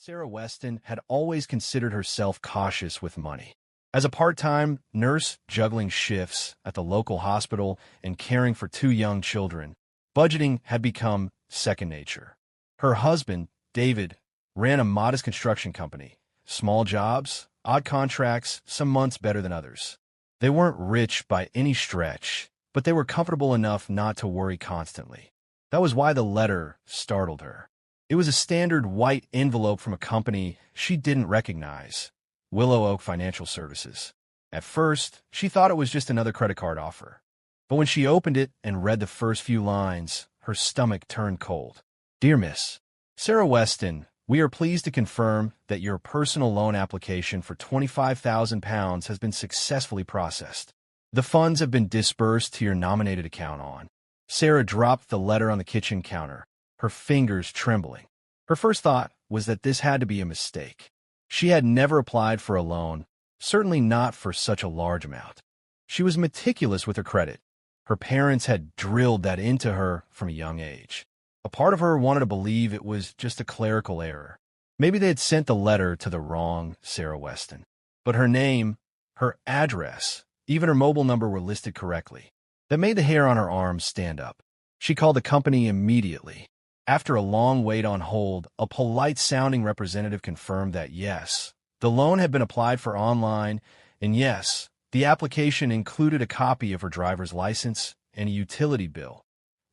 Sarah Weston had always considered herself cautious with money. As a part-time nurse juggling shifts at the local hospital and caring for two young children, budgeting had become second nature. Her husband, David, ran a modest construction company. Small jobs, odd contracts, some months better than others. They weren't rich by any stretch, but they were comfortable enough not to worry constantly. That was why the letter startled her. It was a standard white envelope from a company she didn't recognize, Willow Oak Financial Services. At first, she thought it was just another credit card offer. But when she opened it and read the first few lines, her stomach turned cold. Dear Miss Sarah Weston, we are pleased to confirm that your personal loan application for £25,000 has been successfully processed. The funds have been disbursed to your nominated account on. Sarah dropped the letter on the kitchen counter, her fingers trembling. Her first thought was that this had to be a mistake. She had never applied for a loan, certainly not for such a large amount. She was meticulous with her credit. Her parents had drilled that into her from a young age. A part of her wanted to believe it was just a clerical error. Maybe they had sent the letter to the wrong Sarah Weston. But her name, her address, even her mobile number were listed correctly. That made the hair on her arms stand up. She called the company immediately. After a long wait on hold, a polite-sounding representative confirmed that yes, the loan had been applied for online, and yes, the application included a copy of her driver's license and a utility bill.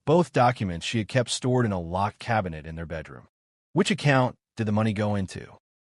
Both documents she had kept stored in a locked cabinet in their bedroom. Which account did the money go into?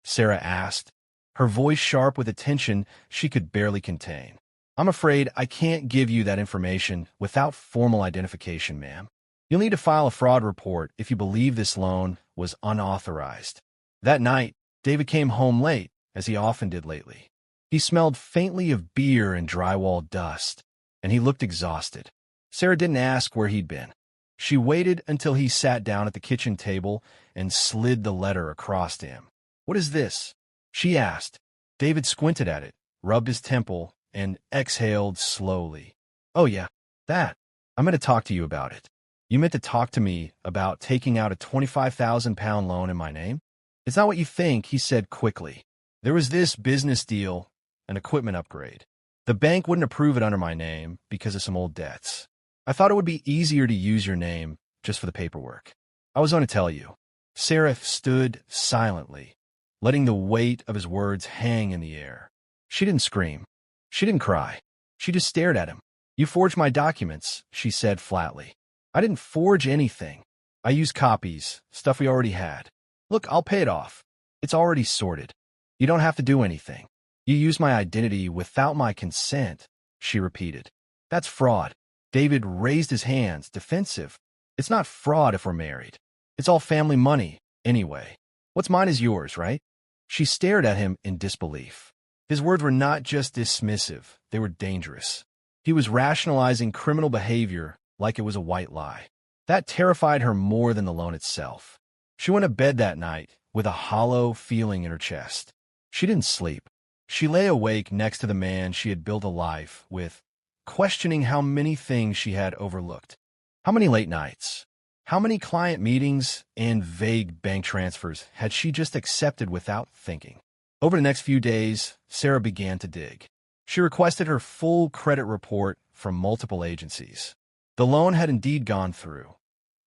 Sarah asked, her voice sharp with a tension she could barely contain. I'm afraid I can't give you that information without formal identification, ma'am. You'll need to file a fraud report if you believe this loan was unauthorized. That night, David came home late, as he often did lately. He smelled faintly of beer and drywall dust, and he looked exhausted. Sarah didn't ask where he'd been. She waited until he sat down at the kitchen table and slid the letter across to him. What is this? She asked. David squinted at it, rubbed his temple, and exhaled slowly. Oh yeah, that. I'm going to talk to you about it. You meant to talk to me about taking out a £25,000 loan in my name? It's not what you think, he said quickly. There was this business deal, an equipment upgrade. The bank wouldn't approve it under my name because of some old debts. I thought it would be easier to use your name just for the paperwork. I was going to tell you. Sarah stood silently, letting the weight of his words hang in the air. She didn't scream. She didn't cry. She just stared at him. You forged my documents, she said flatly. I didn't forge anything. I used copies, stuff we already had. Look, I'll pay it off. It's already sorted. You don't have to do anything. You used my identity without my consent, she repeated. That's fraud. David raised his hands, defensive. It's not fraud if we're married. It's all family money, anyway. What's mine is yours, right? She stared at him in disbelief. His words were not just dismissive, they were dangerous. He was rationalizing criminal behavior like it was a white lie. That terrified her more than the loan itself. She went to bed that night with a hollow feeling in her chest. She didn't sleep. She lay awake next to the man she had built a life with, questioning how many things she had overlooked. How many late nights? How many client meetings and vague bank transfers had she just accepted without thinking? Over the next few days, Sarah began to dig. She requested her full credit report from multiple agencies. The loan had indeed gone through.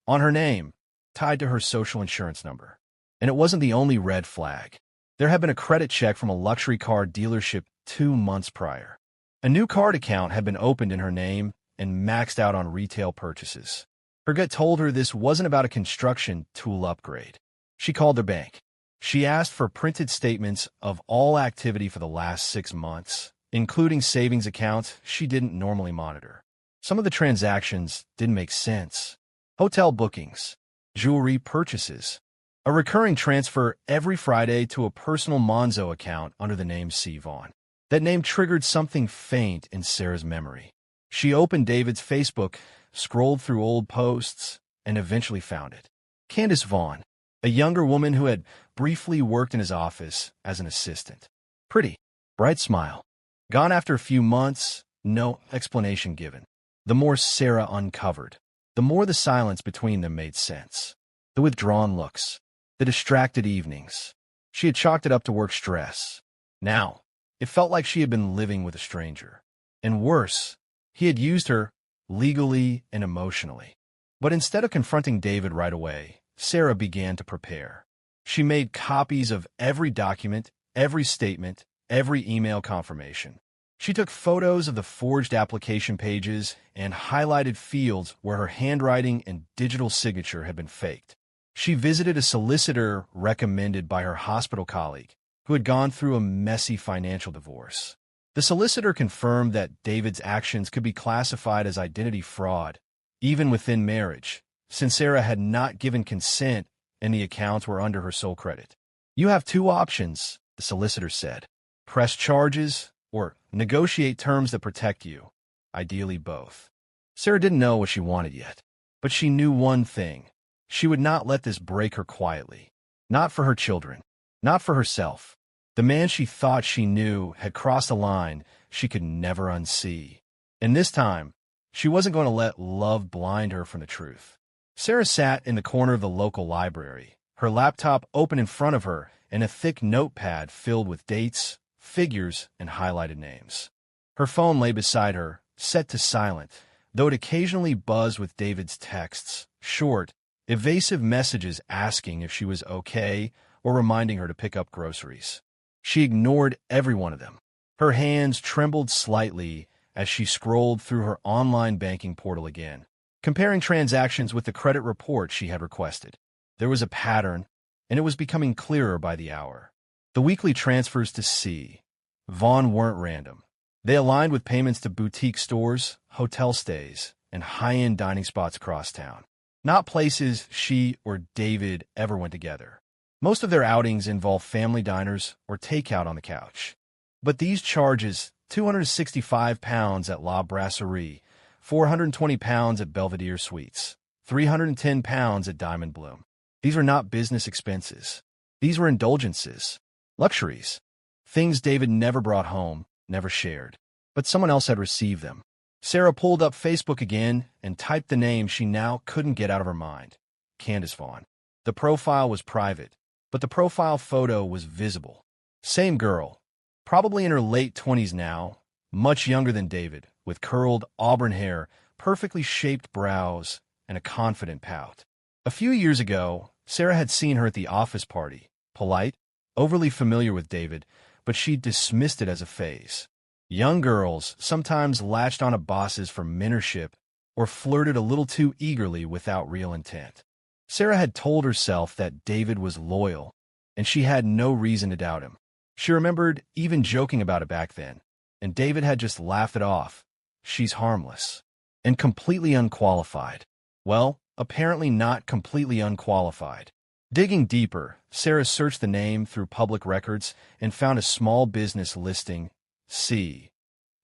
On her name, tied to her social insurance number. And it wasn't the only red flag. There had been a credit check from a luxury car dealership 2 months prior. A new card account had been opened in her name and maxed out on retail purchases. Her gut told her this wasn't about a construction tool upgrade. She called their bank. She asked for printed statements of all activity for the last 6 months, including savings accounts she didn't normally monitor. Some of the transactions didn't make sense. Hotel bookings, jewelry purchases, a recurring transfer every Friday to a personal Monzo account under the name C. Vaughn. That name triggered something faint in Sarah's memory. She opened David's Facebook, scrolled through old posts, and eventually found it. Candace Vaughn, a younger woman who had briefly worked in his office as an assistant. Pretty, bright smile. Gone after a few months, no explanation given. The more Sarah uncovered, the more the silence between them made sense. The withdrawn looks, the distracted evenings, She had chalked it up to work stress. Now, it felt like she had been living with a stranger. And worse, he had used her legally and emotionally. But instead of confronting David right away, Sarah began to prepare. She made copies of every document, every statement, every email confirmation. She took photos of the forged application pages and highlighted fields where her handwriting and digital signature had been faked. She visited a solicitor recommended by her hospital colleague, who had gone through a messy financial divorce. The solicitor confirmed that David's actions could be classified as identity fraud, even within marriage, since Sarah had not given consent and the accounts were under her sole credit. "You have two options," the solicitor said. "Press charges or negotiate terms that protect you, ideally both." Sarah didn't know what she wanted yet, but she knew one thing. She would not let this break her quietly. Not for her children, not for herself. The man she thought she knew had crossed a line she could never unsee. And this time, she wasn't going to let love blind her from the truth. Sarah sat in the corner of the local library, her laptop open in front of her and a thick notepad filled with dates, figures, and highlighted names. Her phone lay beside her, set to silent, though it occasionally buzzed with David's texts, short, evasive messages asking if she was okay or reminding her to pick up groceries. She ignored every one of them. Her hands trembled slightly as she scrolled through her online banking portal again, comparing transactions with the credit report she had requested. There was a pattern, and it was becoming clearer by the hour. The weekly transfers to Vaughn weren't random. They aligned with payments to boutique stores, hotel stays, and high-end dining spots across town. Not places she or David ever went together. Most of their outings involved family diners or takeout on the couch. But these charges, £265 at La Brasserie, £420 at Belvedere Suites, £310 at Diamond Bloom. These were not business expenses. These were indulgences, luxuries, things David never brought home, never shared. But someone else had received them. Sarah pulled up Facebook again and typed the name she now couldn't get out of her mind. Candace Vaughn. The profile was private, but the profile photo was visible. Same girl, probably in her late 20s now, much younger than David, with curled auburn hair, perfectly shaped brows, and a confident pout. A few years ago, Sarah had seen her at the office party, polite, overly familiar with David, but she dismissed it as a phase. Young girls sometimes latched onto bosses for mentorship or flirted a little too eagerly without real intent. Sarah had told herself that David was loyal, and she had no reason to doubt him. She remembered even joking about it back then, and David had just laughed it off. She's harmless. And completely unqualified. Well, apparently not completely unqualified. Digging deeper, Sarah searched the name through public records and found a small business listing,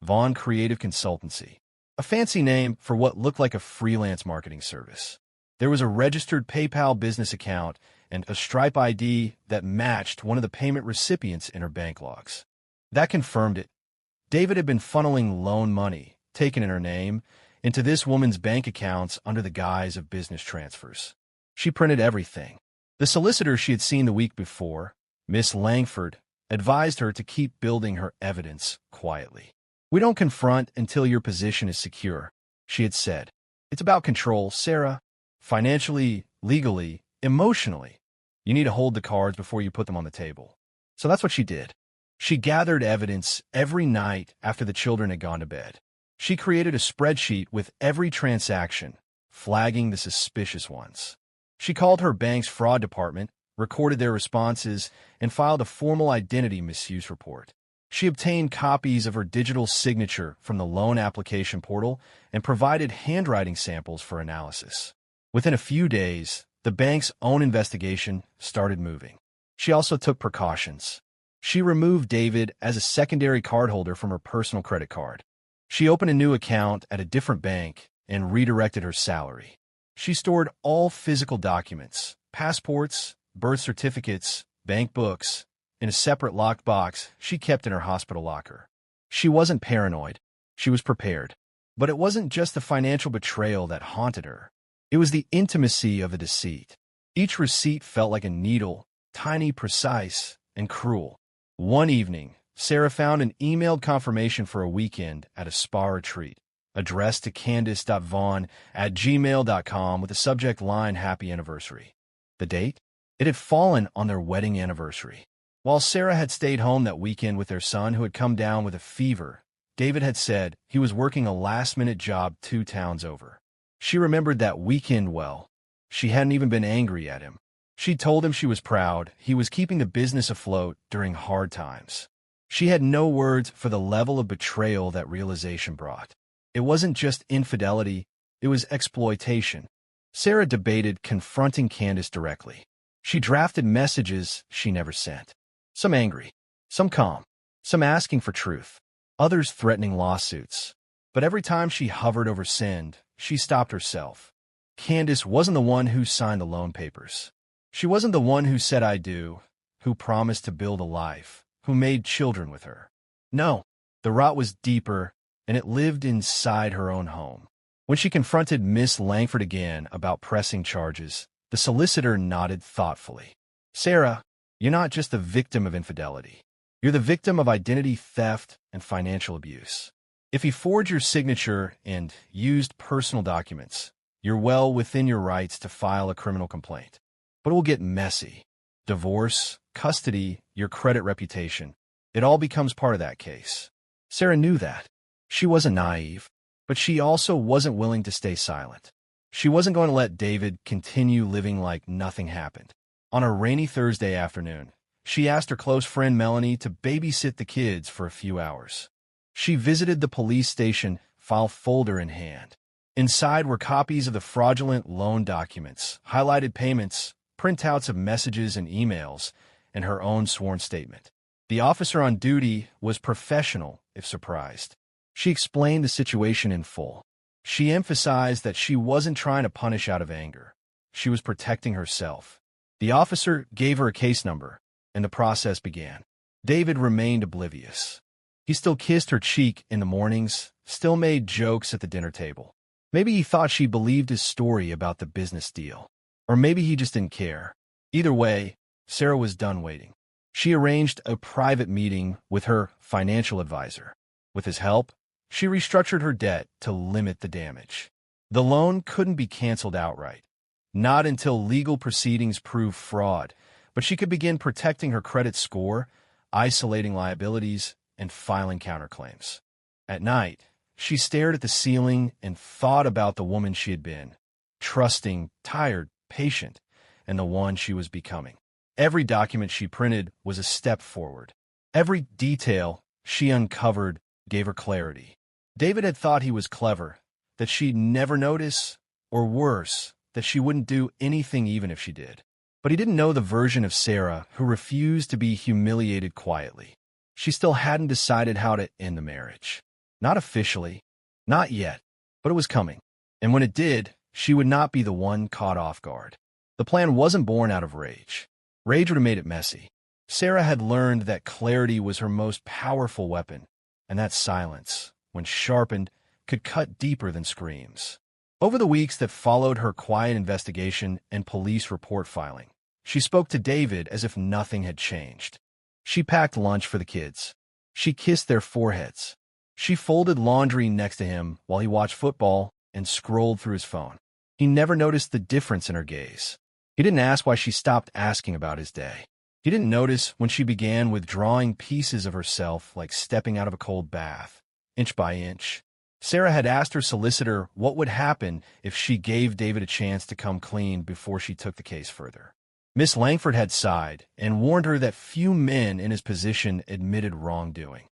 Vaughn Creative Consultancy, a fancy name for what looked like a freelance marketing service. There was a registered PayPal business account and a Stripe ID that matched one of the payment recipients in her bank logs. That confirmed it. David had been funneling loan money, taken in her name, into this woman's bank accounts under the guise of business transfers. She printed everything. The solicitor she had seen the week before, Miss Langford, advised her to keep building her evidence quietly. "We don't confront until your position is secure," she had said. "It's about control, Sarah. Financially, legally, emotionally. You need to hold the cards before you put them on the table." So that's what she did. She gathered evidence every night after the children had gone to bed. She created a spreadsheet with every transaction, flagging the suspicious ones. She called her bank's fraud department, recorded their responses, and filed a formal identity misuse report. She obtained copies of her digital signature from the loan application portal and provided handwriting samples for analysis. Within a few days, the bank's own investigation started moving. She also took precautions. She removed David as a secondary cardholder from her personal credit card. She opened a new account at a different bank and redirected her salary. She stored all physical documents, passports, birth certificates, bank books, in a separate locked box she kept in her hospital locker. She wasn't paranoid. She was prepared. But it wasn't just the financial betrayal that haunted her. It was the intimacy of the deceit. Each receipt felt like a needle, tiny, precise, and cruel. One evening, Sarah found an emailed confirmation for a weekend at a spa retreat, addressed to candice.vaughn@gmail.com with the subject line Happy Anniversary. The date? It had fallen on their wedding anniversary. While Sarah had stayed home that weekend with their son who had come down with a fever, David had said he was working a last-minute job 2 towns over. She remembered that weekend well. She hadn't even been angry at him. She told him she was proud he was keeping the business afloat during hard times. She had no words for the level of betrayal that realization brought. It wasn't just infidelity, it was exploitation. Sarah debated confronting Candice directly. She drafted messages she never sent. Some angry, some calm, some asking for truth, others threatening lawsuits. But every time she hovered over send, she stopped herself. Candice wasn't the one who signed the loan papers. She wasn't the one who said I do, who promised to build a life, who made children with her. No, the rot was deeper, and it lived inside her own home. When she confronted Miss Langford again about pressing charges, the solicitor nodded thoughtfully. Sarah, you're not just the victim of infidelity. You're the victim of identity theft and financial abuse. If he forged your signature and used personal documents, you're well within your rights to file a criminal complaint. But it will get messy. Divorce, custody, your credit reputation. It all becomes part of that case. Sarah knew that. She wasn't naive, but she also wasn't willing to stay silent. She wasn't going to let David continue living like nothing happened. On a rainy Thursday afternoon, she asked her close friend Melanie to babysit the kids for a few hours. She visited the police station, file folder in hand. Inside were copies of the fraudulent loan documents, highlighted payments, printouts of messages and emails, and her own sworn statement. The officer on duty was professional, if surprised. She explained the situation in full. She emphasized that she wasn't trying to punish out of anger. She was protecting herself. The officer gave her a case number, and the process began. David remained oblivious. He still kissed her cheek in the mornings, still made jokes at the dinner table. Maybe he thought she believed his story about the business deal. Or maybe he just didn't care. Either way, Sarah was done waiting. She arranged a private meeting with her financial advisor. With his help, she restructured her debt to limit the damage. The loan couldn't be canceled outright. Not until legal proceedings proved fraud, but she could begin protecting her credit score, isolating liabilities, and filing counterclaims. At night, she stared at the ceiling and thought about the woman she had been, trusting, tired, patient, and the one she was becoming. Every document she printed was a step forward. Every detail she uncovered gave her clarity. David had thought he was clever, that she'd never notice, or worse, that she wouldn't do anything even if she did. But he didn't know the version of Sarah who refused to be humiliated quietly. She still hadn't decided how to end the marriage. Not officially. Not yet. But it was coming. And when it did, she would not be the one caught off guard. The plan wasn't born out of rage. Rage would have made it messy. Sarah had learned that clarity was her most powerful weapon, and that silence, when sharpened, could cut deeper than screams. Over the weeks that followed her quiet investigation and police report filing, she spoke to David as if nothing had changed. She packed lunch for the kids. She kissed their foreheads. She folded laundry next to him while he watched football and scrolled through his phone. He never noticed the difference in her gaze. He didn't ask why she stopped asking about his day. He didn't notice when she began withdrawing pieces of herself like stepping out of a cold bath, inch by inch. Sarah had asked her solicitor what would happen if she gave David a chance to come clean before she took the case further. Miss Langford had sighed and warned her that few men in his position admitted wrongdoing.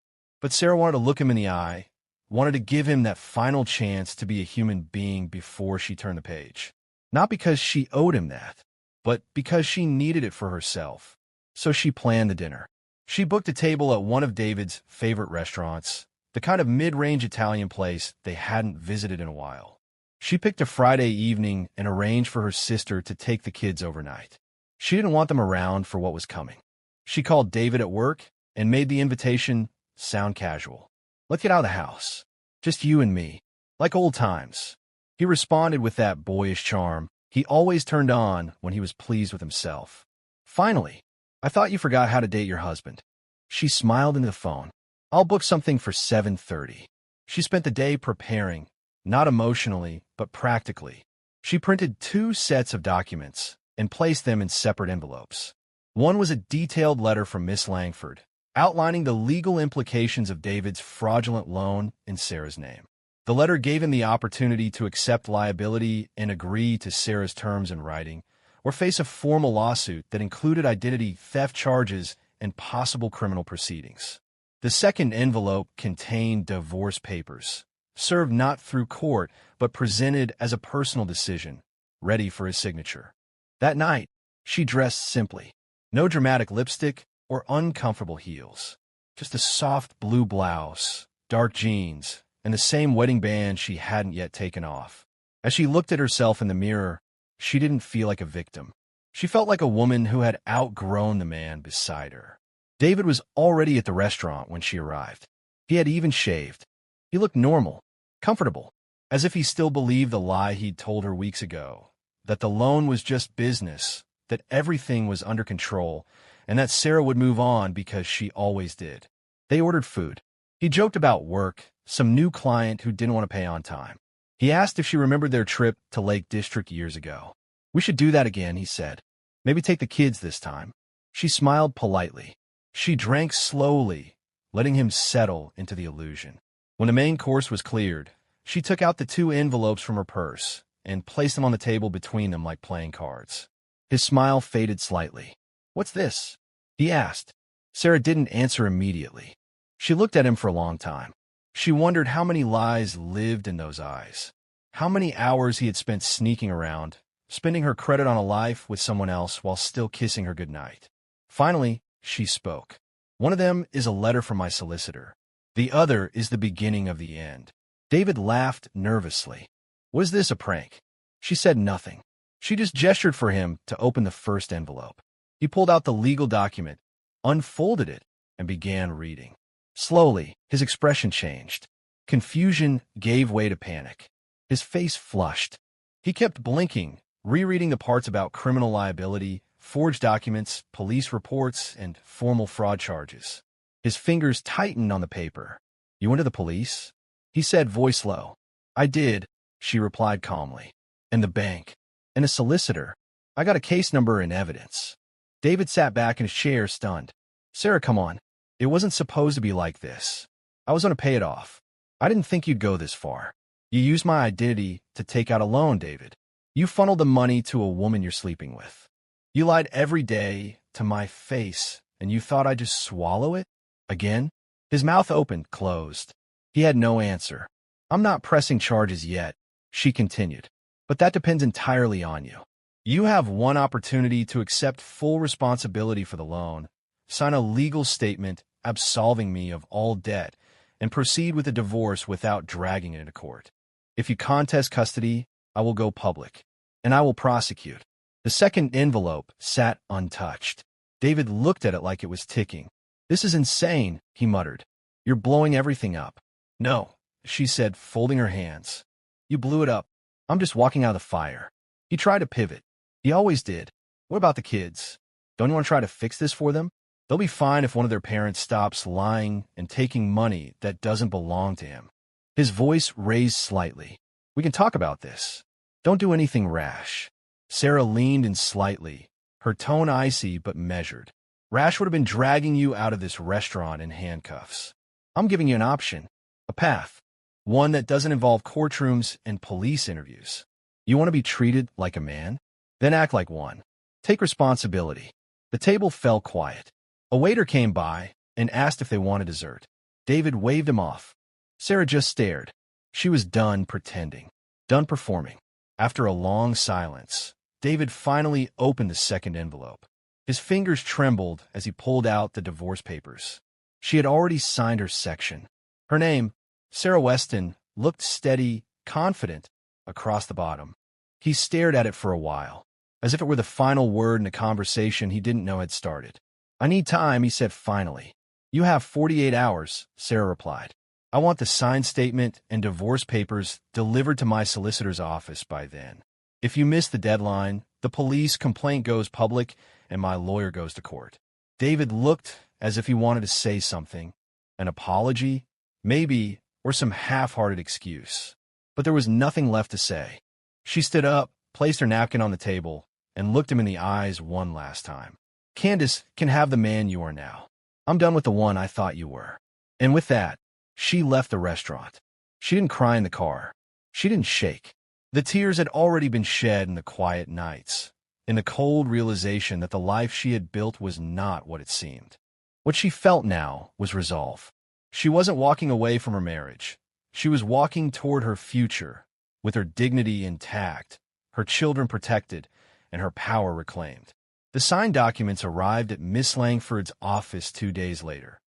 But Sarah wanted to look him in the eye, wanted to give him that final chance to be a human being before she turned the page. Not because she owed him that, but because she needed it for herself. So she planned the dinner. She booked a table at one of David's favorite restaurants, the kind of mid-range Italian place they hadn't visited in a while. She picked a Friday evening and arranged for her sister to take the kids overnight. She didn't want them around for what was coming. She called David at work and made the invitation sound casual. Let's get out of the house. Just you and me. Like old times. He responded with that boyish charm he always turned on when he was pleased with himself. Finally, I thought you forgot how to date your husband. She smiled into the phone. I'll book something for 7:30. She spent the day preparing, not emotionally, but practically. She printed 2 sets of documents and placed them in separate envelopes. One was a detailed letter from Miss Langford, outlining the legal implications of David's fraudulent loan in Sarah's name. The letter gave him the opportunity to accept liability and agree to Sarah's terms in writing, or face a formal lawsuit that included identity theft charges and possible criminal proceedings. The second envelope contained divorce papers, served not through court, but presented as a personal decision, ready for his signature. That night, she dressed simply. No dramatic lipstick or uncomfortable heels. Just a soft blue blouse, dark jeans, and the same wedding band she hadn't yet taken off. As she looked at herself in the mirror, she didn't feel like a victim. She felt like a woman who had outgrown the man beside her. David was already at the restaurant when she arrived. He had even shaved. He looked normal, comfortable, as if he still believed the lie he'd told her weeks ago, that the loan was just business, that everything was under control, and that Sarah would move on because she always did. They ordered food. He joked about work, some new client who didn't want to pay on time. He asked if she remembered their trip to Lake District years ago. We should do that again, he said. Maybe take the kids this time. She smiled politely. She drank slowly, letting him settle into the illusion. When the main course was cleared, she took out the 2 envelopes from her purse and placed them on the table between them like playing cards. His smile faded slightly. What's this? He asked. Sarah didn't answer immediately. She looked at him for a long time. She wondered how many lies lived in those eyes, how many hours he had spent sneaking around, spending her credit on a life with someone else while still kissing her goodnight. Finally, she spoke. One of them is a letter from my solicitor. The other is the beginning of the end. David laughed nervously. Was this a prank? She said nothing. She just gestured for him to open the first envelope. He pulled out the legal document, unfolded it, and began reading. Slowly, his expression changed. Confusion gave way to panic. His face flushed. He kept blinking, rereading the parts about criminal liability, forged documents, police reports, and formal fraud charges. His fingers tightened on the paper. You went to the police? He said, voice low. I did, she replied calmly. And the bank. And a solicitor. I got a case number and evidence. David sat back in his chair, stunned. Sarah, come on. It wasn't supposed to be like this. I was going to pay it off. I didn't think you'd go this far. You used my identity to take out a loan, David. You funneled the money to a woman you're sleeping with. You lied every day to my face, and you thought I'd just swallow it? Again? His mouth opened, closed. He had no answer. I'm not pressing charges yet, she continued. But that depends entirely on you. You have one opportunity to accept full responsibility for the loan, sign a legal statement absolving me of all debt, and proceed with a divorce without dragging it into court. If you contest custody, I will go public, and I will prosecute. The second envelope sat untouched. David looked at it like it was ticking. This is insane, he muttered. You're blowing everything up. No, she said, folding her hands. You blew it up. I'm just walking out of the fire. He tried to pivot. He always did. What about the kids? Don't you want to try to fix this for them? They'll be fine if one of their parents stops lying and taking money that doesn't belong to him. His voice raised slightly. We can talk about this. Don't do anything rash. Sarah leaned in slightly, her tone icy but measured. Rash would have been dragging you out of this restaurant in handcuffs. I'm giving you an option, a path, one that doesn't involve courtrooms and police interviews. You want to be treated like a man? Then act like one. Take responsibility. The table fell quiet. A waiter came by and asked if they wanted dessert. David waved him off. Sarah just stared. She was done pretending, done performing. After a long silence, David finally opened the second envelope. His fingers trembled as he pulled out the divorce papers. She had already signed her section. Her name, Sarah Weston, looked steady, confident, across the bottom. He stared at it for a while, as if it were the final word in a conversation he didn't know had started. I need time, he said finally. You have 48 hours, Sarah replied. I want the signed statement and divorce papers delivered to my solicitor's office by then. If you miss the deadline, the police complaint goes public and my lawyer goes to court. David looked as if he wanted to say something, an apology, maybe, or some half-hearted excuse. But there was nothing left to say. She stood up, placed her napkin on the table, and looked him in the eyes one last time. Candace can have the man you are now. I'm done with the one I thought you were. And with that, she left the restaurant. She didn't cry in the car. She didn't shake. The tears had already been shed in the quiet nights, in the cold realization that the life she had built was not what it seemed. What she felt now was resolve. She wasn't walking away from her marriage. She was walking toward her future, with her dignity intact, her children protected, and her power reclaimed. The signed documents arrived at Miss Langford's office 2 days later,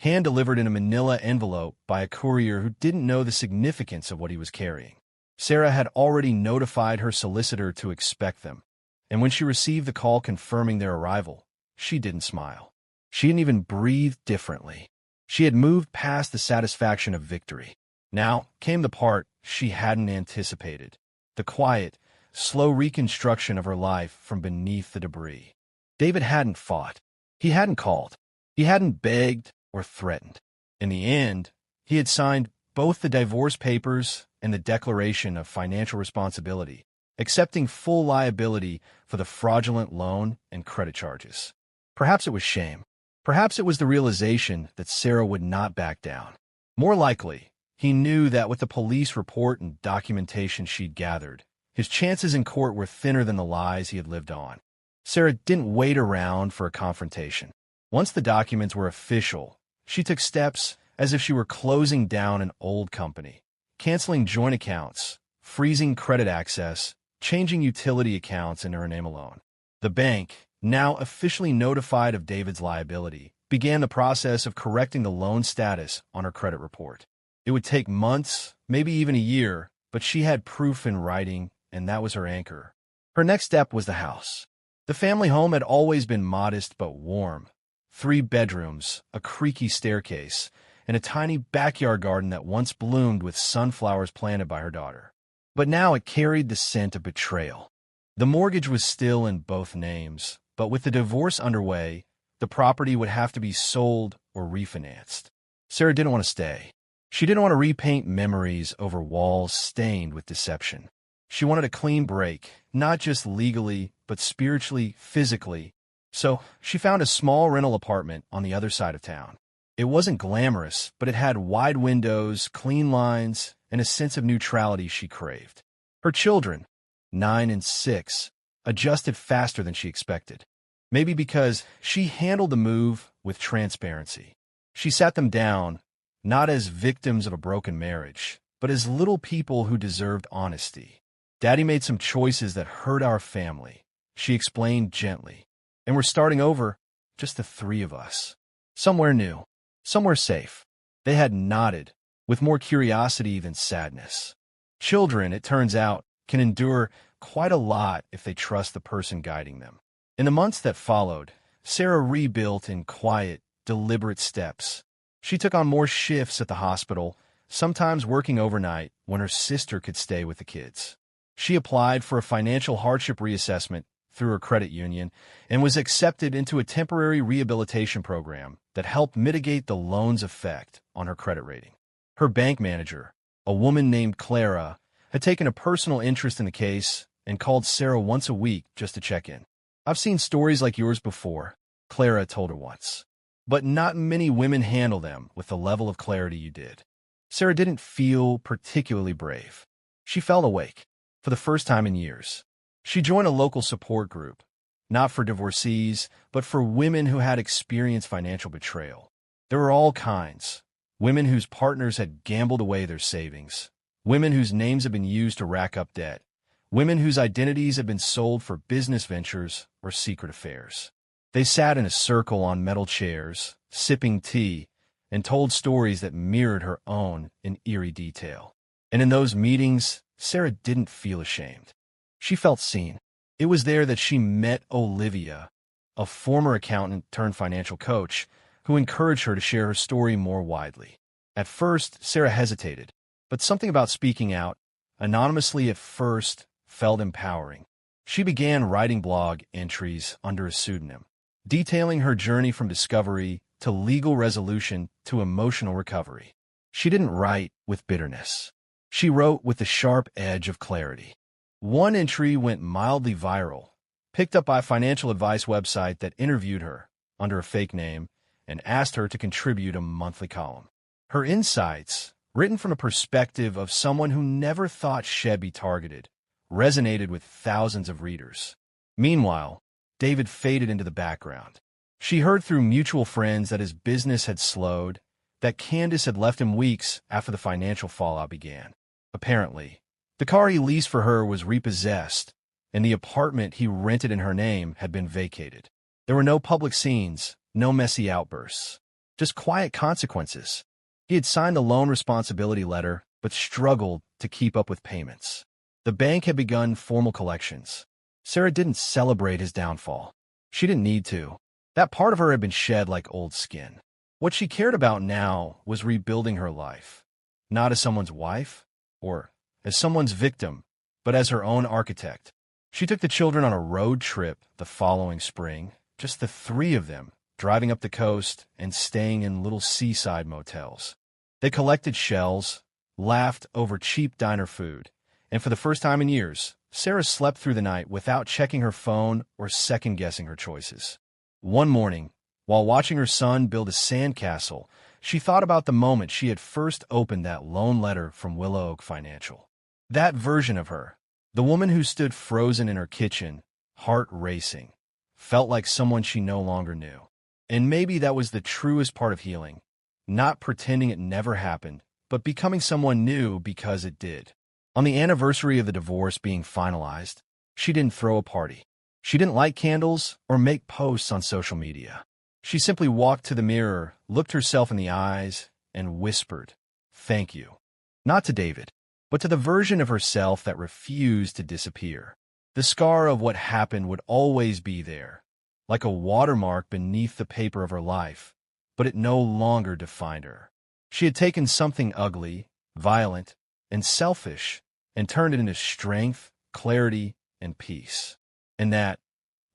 hand-delivered in a manila envelope by a courier who didn't know the significance of what he was carrying. Sarah had already notified her solicitor to expect them, and when she received the call confirming their arrival, she didn't smile. She didn't even breathe differently. She had moved past the satisfaction of victory. Now came the part she hadn't anticipated, the quiet, slow reconstruction of her life from beneath the debris. David hadn't fought. He hadn't called. He hadn't begged or threatened. In the end, he had signed both the divorce papers and the declaration of financial responsibility, accepting full liability for the fraudulent loan and credit charges. Perhaps it was shame. Perhaps it was the realization that Sarah would not back down. More likely, he knew that with the police report and documentation she'd gathered, his chances in court were thinner than the lies he had lived on. Sarah didn't wait around for a confrontation. Once the documents were official, she took steps as if she were closing down an old company, canceling joint accounts, freezing credit access, changing utility accounts in her name alone. The bank, now officially notified of David's liability, began the process of correcting the loan status on her credit report. It would take months, maybe even a year, but she had proof in writing, and that was her anchor. Her next step was the house. The family home had always been modest but warm. 3 bedrooms, a creaky staircase, and a tiny backyard garden that once bloomed with sunflowers planted by her daughter. But now it carried the scent of betrayal. The mortgage was still in both names, but with the divorce underway, the property would have to be sold or refinanced. Sarah didn't want to stay. She didn't want to repaint memories over walls stained with deception. She wanted a clean break, not just legally, but spiritually, physically. So she found a small rental apartment on the other side of town. It wasn't glamorous, but it had wide windows, clean lines, and a sense of neutrality she craved. Her children, 9 and 6, adjusted faster than she expected. Maybe because she handled the move with transparency. She sat them down, not as victims of a broken marriage, but as little people who deserved honesty. Daddy made some choices that hurt our family, she explained gently. And we're starting over, just the 3 of us. Somewhere new, somewhere safe. They had nodded, with more curiosity than sadness. Children, it turns out, can endure quite a lot if they trust the person guiding them. In the months that followed, Sarah rebuilt in quiet, deliberate steps. She took on more shifts at the hospital, sometimes working overnight when her sister could stay with the kids. She applied for a financial hardship reassessment through her credit union and was accepted into a temporary rehabilitation program that helped mitigate the loan's effect on her credit rating. Her bank manager, a woman named Clara, had taken a personal interest in the case and called Sarah once a week just to check in. I've seen stories like yours before, Clara told her once. But not many women handle them with the level of clarity you did. Sarah didn't feel particularly brave. She felt awake, for the first time in years. She joined a local support group, not for divorcees, but for women who had experienced financial betrayal. There were all kinds. Women whose partners had gambled away their savings. Women whose names had been used to rack up debt. Women whose identities had been sold for business ventures or secret affairs. They sat in a circle on metal chairs, sipping tea, and told stories that mirrored her own in eerie detail. And in those meetings, Sarah didn't feel ashamed. She felt seen. It was there that she met Olivia, a former accountant turned financial coach, who encouraged her to share her story more widely. At first, Sarah hesitated, but something about speaking out, anonymously at first, felt empowering. She began writing blog entries under a pseudonym. detailing her journey from discovery to legal resolution to emotional recovery. She didn't write with bitterness. She wrote with the sharp edge of clarity. One entry went mildly viral, picked up by a financial advice website that interviewed her under a fake name and asked her to contribute a monthly column. Her insights, written from a perspective of someone who never thought she'd be targeted, resonated with thousands of readers. Meanwhile, David faded into the background. She heard through mutual friends that his business had slowed, that Candace had left him weeks after the financial fallout began. Apparently, the car he leased for her was repossessed, and the apartment he rented in her name had been vacated. There were no public scenes, no messy outbursts, just quiet consequences. He had signed the loan responsibility letter, but struggled to keep up with payments. The bank had begun formal collections. Sarah didn't celebrate his downfall. She didn't need to. That part of her had been shed like old skin. What she cared about now was rebuilding her life, not as someone's wife or as someone's victim, but as her own architect. She took the children on a road trip the following spring, just the three of them, driving up the coast and staying in little seaside motels. They collected shells, laughed over cheap diner food, and for the first time in years, Sarah slept through the night without checking her phone or second-guessing her choices. One morning, while watching her son build a sandcastle, she thought about the moment she had first opened that loan letter from Willow Oak Financial. That version of her, the woman who stood frozen in her kitchen, heart racing, felt like someone she no longer knew. And maybe that was the truest part of healing, not pretending it never happened, but becoming someone new because it did. On the anniversary of the divorce being finalized, she didn't throw a party. She didn't light candles or make posts on social media. She simply walked to the mirror, looked herself in the eyes, and whispered, "Thank you." Not to David, but to the version of herself that refused to disappear. The scar of what happened would always be there, like a watermark beneath the paper of her life, but it no longer defined her. She had taken something ugly, violent, and selfish and turned it into strength, clarity, and peace. And that,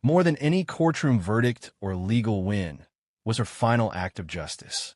more than any courtroom verdict or legal win, was her final act of justice.